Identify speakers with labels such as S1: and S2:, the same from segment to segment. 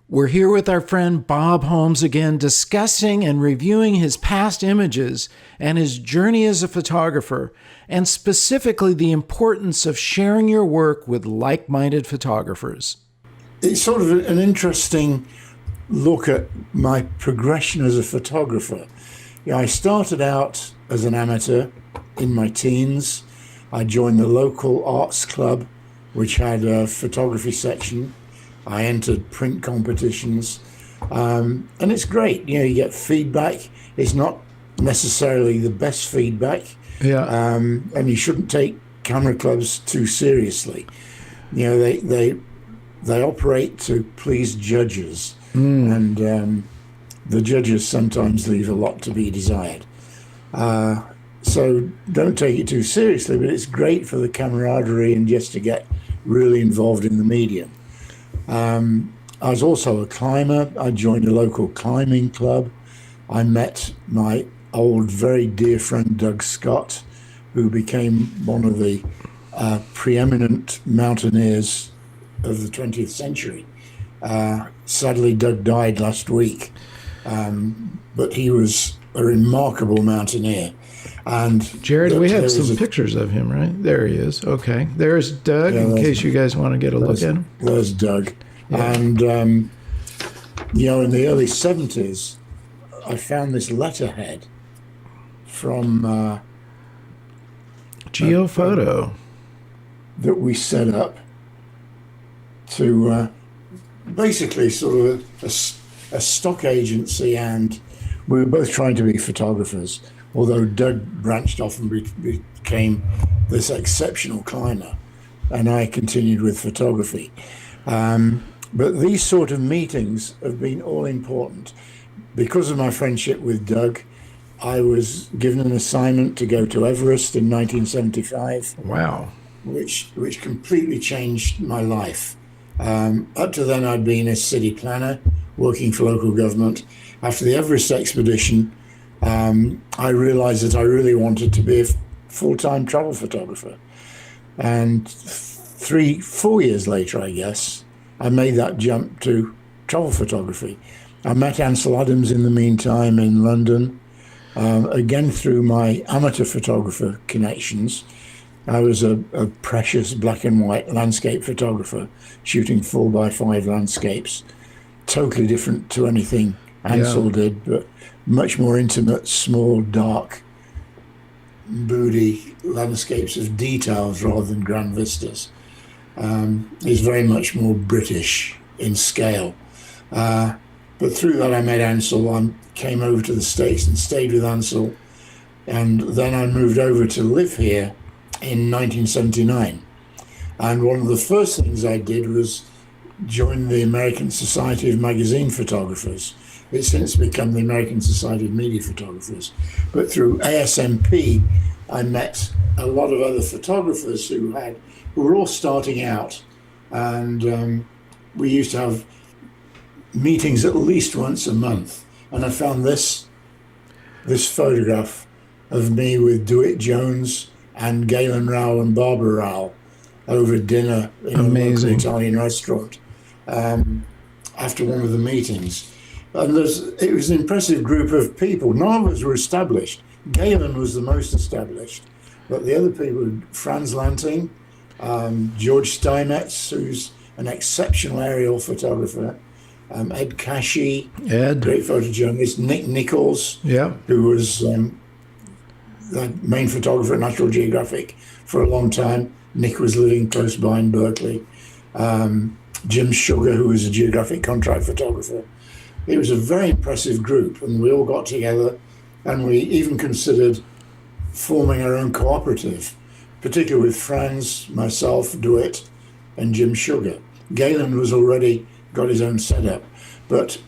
S1: We're here with our friend Bob Holmes again, discussing and reviewing his past images and his journey as a photographer, and specifically the importance of sharing your work with like-minded photographers.
S2: It's sort of an interesting look at my progression as a photographer. I started out as an amateur in my teens. I joined the local arts club, which had a photography section. I entered print competitions, and it's great. You get feedback. It's not necessarily the best feedback, and you shouldn't take camera clubs too seriously. They operate to please judges, and the judges sometimes leave a lot to be desired. So don't take it too seriously, but it's great for the camaraderie and just to get really involved in the medium. I was also a climber. I joined a local climbing club. I met my old, very dear friend, Doug Scott, who became one of the preeminent mountaineers of the 20th century. Sadly, Doug died last week, but he was a remarkable mountaineer. And
S1: Jared, we have some pictures of him, right? There he is. Okay. There's Doug, in case you guys want to get a look at him.
S2: There's Doug. Yeah. And, in the early 70s, I found this letterhead from
S1: Geophoto
S2: that we set up to basically sort of a stock agency, and we were both trying to be photographers, although Doug branched off and became this exceptional climber, and I continued with photography. But these sort of meetings have been all important. Because of my friendship with Doug, I was given an assignment to go to Everest in 1975.
S1: Wow.
S2: Which completely changed my life. Up to then, I'd been a city planner working for local government. After the Everest expedition, I realized that I really wanted to be a full-time travel photographer. And 3-4 years later, I guess, I made that jump to travel photography. I met Ansel Adams in the meantime in London, again through my amateur photographer connections. I was a precious black and white landscape photographer, shooting 4x5 landscapes, totally different to anything Ansel did, but much more intimate, small, dark, moody landscapes of details rather than grand vistas. He's very much more British in scale. But through that, I met Ansel. I came over to the States and stayed with Ansel. And then I moved over to live here in 1979. And one of the first things I did was join the American Society of Magazine Photographers. It's since become the American Society of Media Photographers. But through ASMP, I met a lot of other photographers who were all starting out. And we used to have meetings at least once a month. And I found this photograph of me with DeWitt Jones and Galen Rowell and Barbara Rowell over dinner in a local Italian restaurant after one of the meetings. And it was an impressive group of people. None of us were established. Galen was the most established, but the other people, Franz Lanting, George Steinmetz, who's an exceptional aerial photographer, Ed Cashy, great photojournalist, Nick Nichols, who was the main photographer at National Geographic for a long time. Nick was living close by in Berkeley. Jim Sugar, who was a Geographic contract photographer. It was a very impressive group, and we all got together, and we even considered forming our own cooperative, particularly with Franz, myself, DeWitt, and Jim Sugar. Galen was already got his own setup, but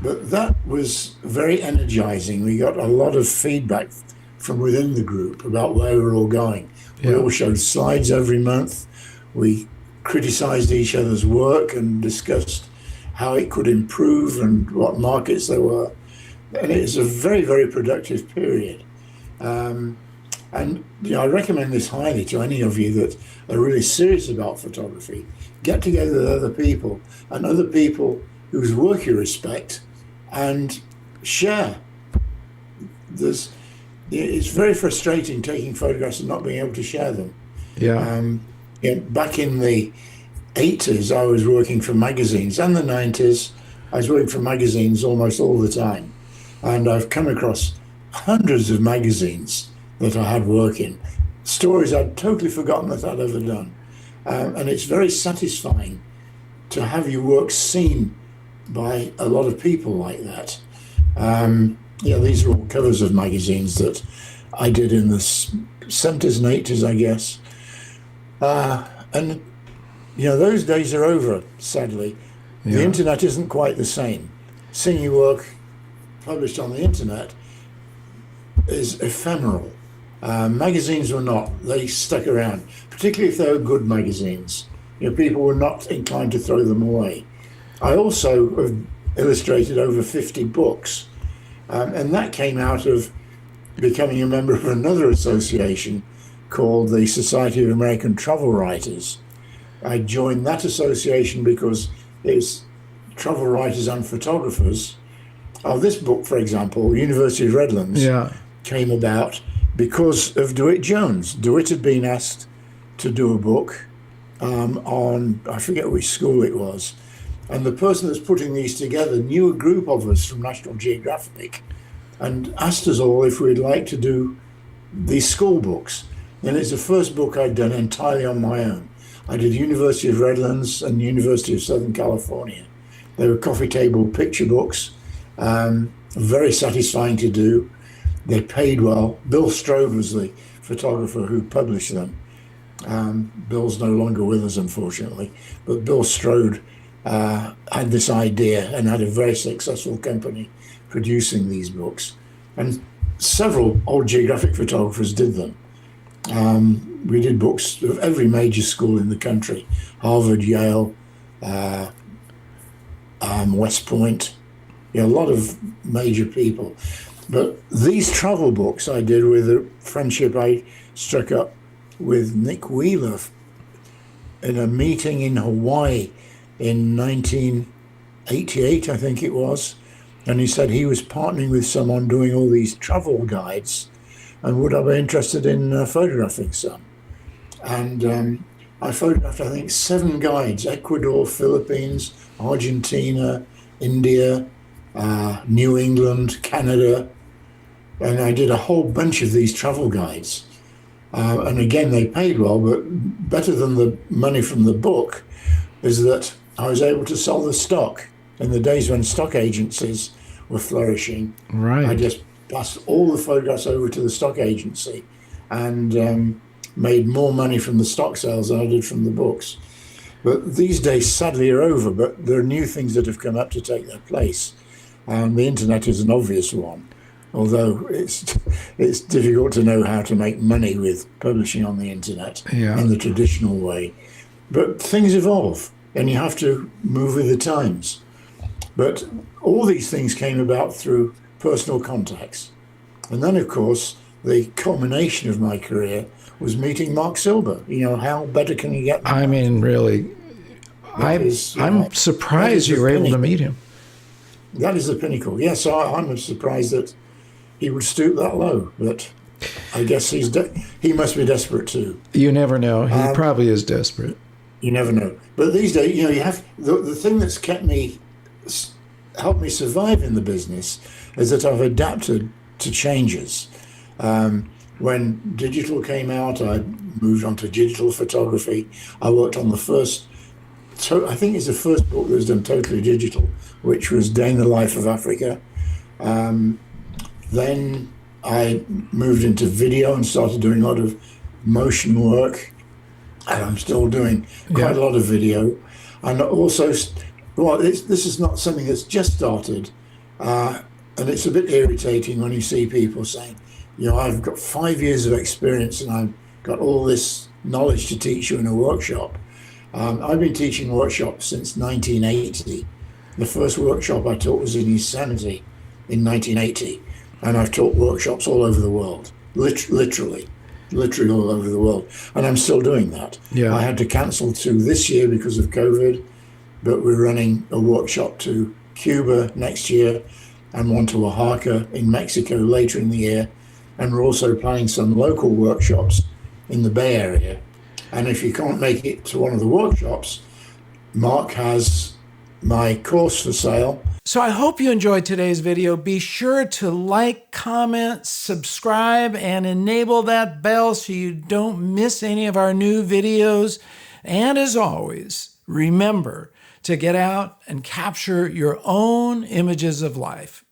S2: that was very energizing. We got a lot of feedback from within the group about where we were all going. We all showed slides every month. We criticized each other's work and discussed how it could improve and what markets there were. And it was a very, very productive period. And I recommend this highly to any of you that are really serious about photography. Get together with other people, and other people whose work you respect and share. It's very frustrating taking photographs and not being able to share them. Back in the 80s, I was working for magazines, and the 90s, I was working for magazines almost all the time. And I've come across hundreds of magazines that I had work in, stories I'd totally forgotten that I'd ever done. And it's very satisfying to have your work seen by a lot of people like that. These are all covers of magazines that I did in the 70s and 80s, I guess. And those days are over, sadly. The internet isn't quite the same. Seeing your work published on the internet is ephemeral. Magazines were not. They stuck around, particularly if they were good magazines. People were not inclined to throw them away. I also have illustrated over 50 books, and that came out of becoming a member of another association called the Society of American Travel Writers. I joined that association because it's travel writers and photographers. This book, for example, University of Redlands, came about because of DeWitt Jones. DeWitt had been asked to do a book on, I forget which school it was, and the person that's putting these together knew a group of us from National Geographic and asked us all if we'd like to do these school books. And it's the first book I'd done entirely on my own. I did University of Redlands and University of Southern California. They were coffee table picture books, very satisfying to do. They paid well. Bill Strode was the photographer who published them. Bill's no longer with us, unfortunately, but Bill Strode had this idea and had a very successful company producing these books. And several old geographic photographers did them. We did books of every major school in the country, Harvard, Yale, West Point, a lot of major people. But these travel books I did with a friendship I struck up with Nick Wheeler in a meeting in Hawaii in 1988, I think it was. And he said he was partnering with someone doing all these travel guides and would I be interested in photographing some. And I photographed, I think, 7 guides: Ecuador, Philippines, Argentina, India, New England, Canada. And I did a whole bunch of these travel guides. And again, they paid well, but better than the money from the book is that I was able to sell the stock. In the days when stock agencies were flourishing, I just passed all the photographs over to the stock agency and made more money from the stock sales than I did from the books. But these days, sadly, are over, but there are new things that have come up to take their place. And the internet is an obvious one, although it's difficult to know how to make money with publishing on the internet in the traditional way. But things evolve, and you have to move with the times. But all these things came about through personal contacts. And then, of course, the culmination of my career was meeting Marc Silber. How better can you get than
S1: I mean, really, I'm surprised you were able to meet him.
S2: That is the pinnacle. Yes, I'm surprised that he would stoop that low, but I guess he must be desperate too.
S1: You never know. He probably is desperate.
S2: You never know. But these days, you have the thing that's helped me survive in the business is that I've adapted to changes. When digital came out, I moved on to digital photography. I worked on the first, I think it's the first book that was done totally digital, which was Day in the Life of Africa. Then I moved into video and started doing a lot of motion work. And I'm still doing quite a lot of video. And also, this is not something that's just started. And it's a bit irritating when you see people saying, I've got 5 years of experience and I've got all this knowledge to teach you in a workshop. I've been teaching workshops since 1980. The first workshop I taught was in Yosemite in 1980. And I've taught workshops all over the world, literally all over the world. And I'm still doing that. I had to cancel 2 this year because of COVID. but we're running a workshop to Cuba next year and one to Oaxaca in Mexico later in the year. And we're also planning some local workshops in the Bay Area. And if you can't make it to one of the workshops, Marc has my course for sale.
S1: So I hope you enjoyed today's video. Be sure to like, comment, subscribe, and enable that bell so you don't miss any of our new videos. And as always, remember to get out and capture your own images of life.